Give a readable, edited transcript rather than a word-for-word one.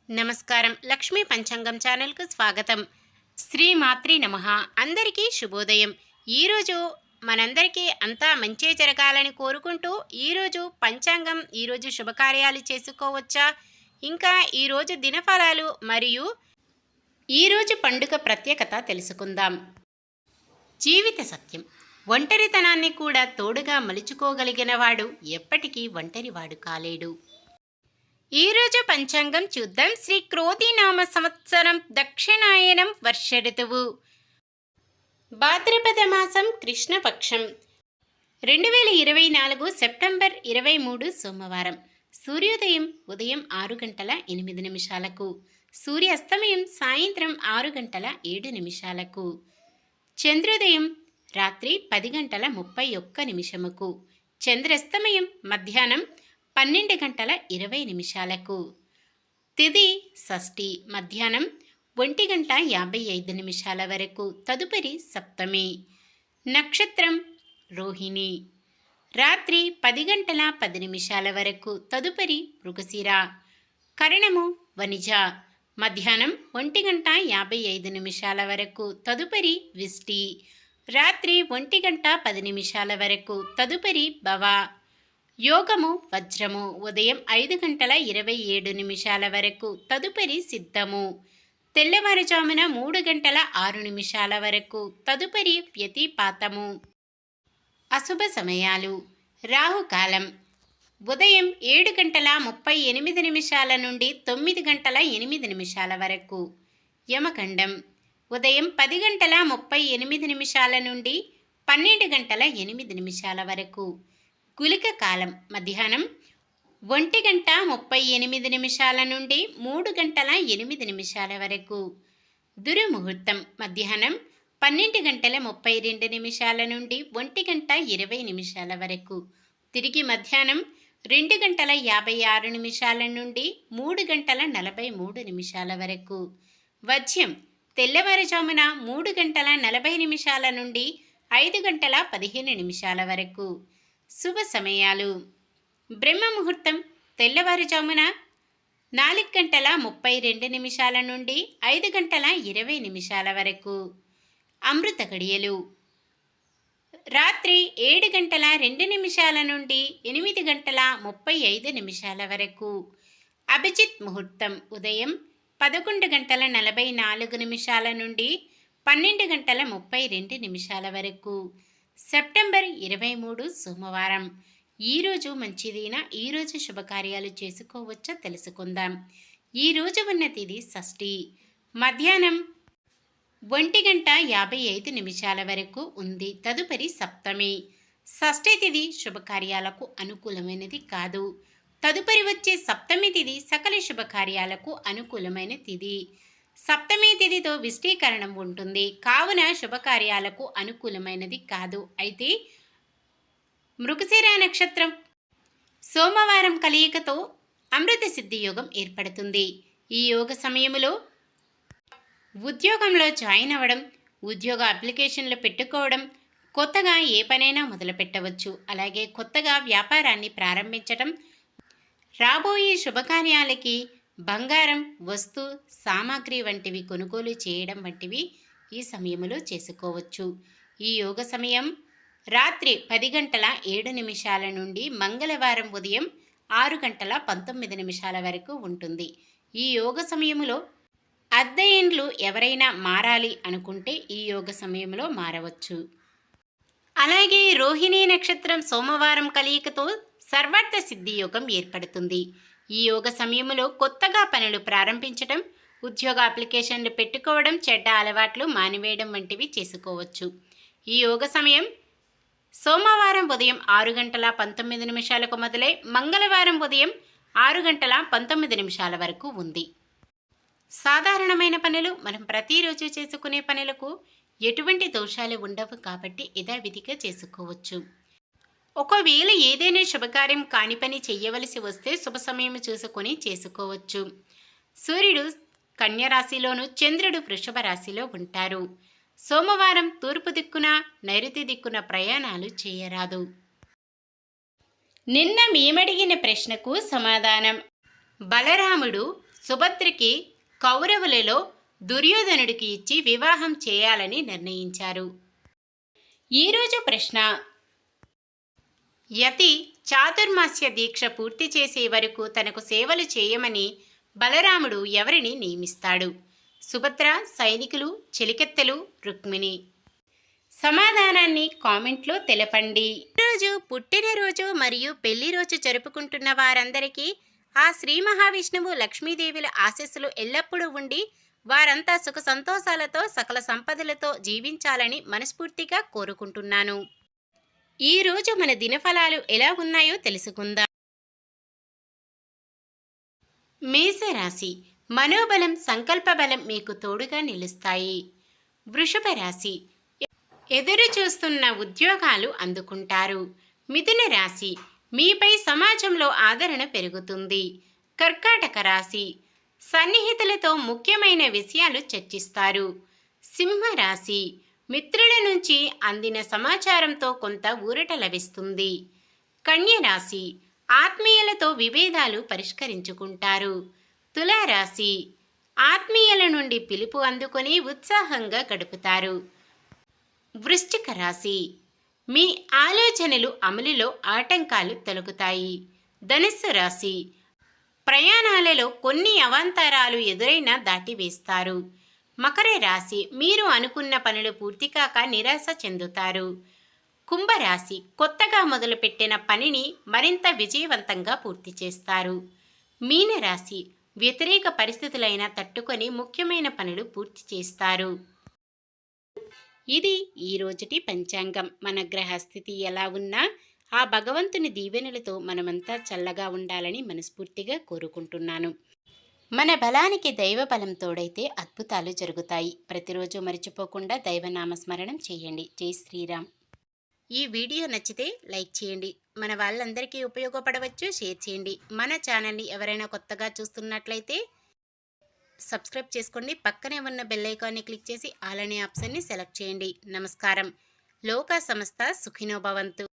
నమస్కారం. లక్ష్మీ పంచాంగం ఛానల్కు స్వాగతం. శ్రీమాత్రి నమః. అందరికీ శుభోదయం. ఈరోజు మనందరికీ అంతా మంచే జరగాలని కోరుకుంటూ ఈరోజు పంచాంగం, ఈరోజు శుభకార్యాలు చేసుకోవచ్చా, ఇంకా ఈరోజు దినఫలాలు మరియు ఈరోజు పండుగ ప్రత్యేకత తెలుసుకుందాం. జీవిత సత్యం: ఒంటరితనాన్ని కూడా తోడుగా మలుచుకోగలిగిన వాడు ఎప్పటికీ ఒంటరివాడు కాలేడు. ఈరోజు పంచాంగం చూద్దాం. శ్రీ క్రోధినామ సంవత్సరం, దక్షిణాయనం, వర్ష ఋతువు, భాద్రపద మాసం, కృష్ణపక్షం, 2024 సెప్టెంబర్ 23 సోమవారం. సూర్యోదయం ఉదయం 6 గంటల 8 నిమిషాలకు, సూర్యాస్తమయం సాయంత్రం 6 గంటల 7 నిమిషాలకు, చంద్రోదయం రాత్రి 10 గంటల 31 నిమిషముకు, చంద్రాస్తమయం మధ్యాహ్నం 12 గంటల 20 నిమిషాలకు. తిథి షష్ఠి, మధ్యాహ్నం 1 గంట 55 నిమిషాల వరకు, తదుపరి సప్తమి. నక్షత్రం రోహిణి, రాత్రి 10 గంటల 10 నిమిషాల వరకు, తదుపరి మృగశిర. కరణము వనిజ, మధ్యాహ్నం 1 గంట 55 నిమిషాల వరకు, తదుపరి విష్టి. రాత్రి 1 గంట 10 నిమిషాల వరకు, తదుపరి భవ. యోగము వజ్రము, ఉదయం 5 గంటల 27 నిమిషాల వరకు, తదుపరి సిద్ధము. తెల్లవారుజామున 3 గంటల 6 నిమిషాల వరకు, తదుపరి వ్యతిపాతము. అశుభ సమయాలు: రాహుకాలం ఉదయం 7 గంటల 38 నిమిషాల నుండి 9 గంటల 8 నిమిషాల వరకు. యమగండం ఉదయం 10 గంటల 38 నిమిషాల నుండి 12 గంటల 8 నిమిషాల వరకు. గుళిక కాలం మధ్యాహ్నం 1 గంట 38 నిమిషాల నుండి 3 గంటల 8 నిమిషాల వరకు. దుర్ముహూర్తం మధ్యాహ్నం 12 గంటల 32 నిమిషాల నుండి 1 గంట 20 నిమిషాల వరకు. తిరిగి మధ్యాహ్నం 2 గంటల 56 నిమిషాల నుండి 3 గంటల 43 నిమిషాల వరకు. వజ్యం తెల్లవారుజామున 3 గంటల 40 నిమిషాల నుండి 5 గంటల 15 నిమిషాల వరకు. శుభ సమయాలు: బ్రహ్మ ముహూర్తం తెల్లవారుజామున 4 గంటల 32 నిమిషాల నుండి 5 గంటల 20 నిమిషాల వరకు. అమృత గడియలు రాత్రి 7 గంటల 2 నిమిషాల నుండి 8 గంటల 35 నిమిషాల వరకు. అభిజిత్ ముహూర్తం ఉదయం 11 గంటల 44 నిమిషాల నుండి 12 గంటల 32 నిమిషాల వరకు. సెప్టెంబర్ 23 సోమవారం. ఈరోజు మంచిదైన ఈరోజు శుభకార్యాలు చేసుకోవచ్చో తెలుసుకుందాం. ఈరోజు ఉన్న తిథి షష్ఠి, మధ్యాహ్నం 1 గంట 55 నిమిషాల వరకు ఉంది, తదుపరి సప్తమి. షష్ఠి తిథి శుభకార్యాలకు అనుకూలమైనది కాదు. తదుపరి వచ్చే సప్తమి తిథి సకల శుభకార్యాలకు అనుకూలమైన తిథి. సప్తమి తిథితో విష్టీకరణం ఉంటుంది, కావున శుభకార్యాలకు అనుకూలమైనది కాదు. అయితే మృగశిర నక్షత్రం సోమవారం కలయికతో అమృత సిద్ధి యోగం ఏర్పడుతుంది. ఈ యోగ సమయంలో ఉద్యోగంలో జాయిన్ అవ్వడం, ఉద్యోగ అప్లికేషన్లు పెట్టుకోవడం, కొత్తగా ఏ పనైనా మొదలు పెట్టవచ్చు. అలాగే కొత్తగా వ్యాపారాన్ని ప్రారంభించడం, రాబోయే శుభకార్యాలకి బంగారం, వస్తు సామాగ్రి వంటివి కొనుగోలు చేయడం వంటివి ఈ సమయంలో చేసుకోవచ్చు. ఈ యోగ సమయం రాత్రి 10 గంటల 7 నిమిషాల నుండి మంగళవారం ఉదయం 6 గంటల 19 నిమిషాల వరకు ఉంటుంది. ఈ యోగ సమయంలో అద్దె ఇండ్లు ఎవరైనా మారాలి అనుకుంటే ఈ యోగ సమయంలో మారవచ్చు. అలాగే రోహిణీ నక్షత్రం సోమవారం కలయికతో సర్వార్థ సిద్ధి యోగం ఏర్పడుతుంది. ఈ యోగ సమయంలో కొత్తగా పనులు ప్రారంభించడం, ఉద్యోగ అప్లికేషన్లు పెట్టుకోవడం, చెడ్డ అలవాట్లు మానివేయడం వంటివి చేసుకోవచ్చు. ఈ యోగ సమయం సోమవారం ఉదయం 6 గంటల 19 నిమిషాలకు మొదలై మంగళవారం ఉదయం 6 గంటల 19 నిమిషాల వరకు ఉంది. సాధారణమైన పనులు మనం ప్రతిరోజు చేసుకునే పనులకు ఎటువంటి దోషాలు ఉండవు కాబట్టి యథావిధిగా చేసుకోవచ్చు. ఒకవేళ ఏదైనా శుభకార్యం కాని పని చెయ్యవలసి వస్తే శుభ సమయం చూసుకొని చేసుకోవచ్చు. సూర్యుడు కన్యరాశిలోను, చంద్రుడు వృషభ రాశిలో ఉంటారు. సోమవారం తూర్పు దిక్కున, నైరుతి దిక్కున ప్రయాణాలు చేయరాదు. నిన్న మేమడిగిన ప్రశ్నకు సమాధానం: బలరాముడు సుభద్రకి కౌరవులలో దుర్యోధనుడికి ఇచ్చి వివాహం చేయాలని నిర్ణయించారు. ఈరోజు ప్రశ్న: యతి చాతుర్మాస్య దీక్ష పూర్తి చేసే వరకు తనకు సేవలు చేయమని బలరాముడు ఎవరిని నియమిస్తాడు? సుభద్ర, సైనికులు, చెలికెత్తెలు, రుక్మిణి. సమాధానాన్ని కామెంట్లో తెలపండి. ఈరోజు పుట్టినరోజు మరియు పెళ్లి రోజు జరుపుకుంటున్న వారందరికీ ఆ శ్రీ మహావిష్ణువు, లక్ష్మీదేవుల ఆశీస్సులు ఎల్లప్పుడూ ఉండి వారంతా సుఖ సంతోషాలతో సకల సంపదలతో జీవించాలని మనస్ఫూర్తిగా కోరుకుంటున్నాను. ఈరోజు మన దినఫలాలు ఎలా ఉన్నాయో తెలుసుకుందాం. మేషరాశి: మనోబలం, సంకల్ప బలం మీకు తోడుగా నిలుస్తాయి. వృషభ రాశి: ఎదురు చూస్తున్న ఉద్యోగాలు అందుకుంటారు. మిథున రాశి: మీపై సమాజంలో ఆదరణ పెరుగుతుంది. కర్కాటక రాశి: సన్నిహితులతో ముఖ్యమైన విషయాలు చర్చిస్తారు. సింహరాశి: మిత్రుల నుంచి అందిన సమాచారంతో కొంత ఊరట లభిస్తుంది. కన్యరాశి: ఆత్మీయులతో విభేదాలు పరిష్కరించుకుంటారు. తులారాశి: ఆత్మీయుల నుండి పిలుపు అందుకొని ఉత్సాహంగా గడుపుతారు. వృశ్చిక రాశి: మీ ఆలోచనలు అమలులో ఆటంకాలు తొలగుతాయి. ధనుస్సు రాశి: ప్రయాణాలలో కొన్ని అవాంతరాలు ఎదురైనా దాటివేస్తారు. మకర రాశి: మీరు అనుకున్న పనులు పూర్తి కాక నిరాశ చెందుతారు. కుంభరాశి: కొత్తగా మొదలుపెట్టిన పనిని మరింత విజయవంతంగా పూర్తి చేస్తారు. మీనరాశి: వ్యతిరేక పరిస్థితులైనా తట్టుకొని ముఖ్యమైన పనులు పూర్తి చేస్తారు. ఇది ఈరోజుటి పంచాంగం. మన గ్రహస్థితి ఎలా ఉన్నా ఆ భగవంతుని దీవెనలతో మనమంతా చల్లగా ఉండాలని మనస్ఫూర్తిగా కోరుకుంటున్నాను. మన బలానికి దైవ బలం తోడైతే అద్భుతాలు జరుగుతాయి. ప్రతిరోజు మర్చిపోకుండా దైవనామస్మరణం చేయండి. జై శ్రీరామ్. ఈ వీడియో నచ్చితే లైక్ చేయండి. మన వాళ్ళందరికీ ఉపయోగపడవచ్చు, షేర్ చేయండి. మన ఛానల్ని ఎవరైనా కొత్తగా చూస్తున్నట్లయితే సబ్స్క్రైబ్ చేసుకోండి. పక్కనే ఉన్న బెల్ ఐకాన్ని క్లిక్ చేసి ఆల్ అనే ఆప్షన్ని సెలెక్ట్ చేయండి. నమస్కారం. లోకా సమస్త సుఖినో భవంతు.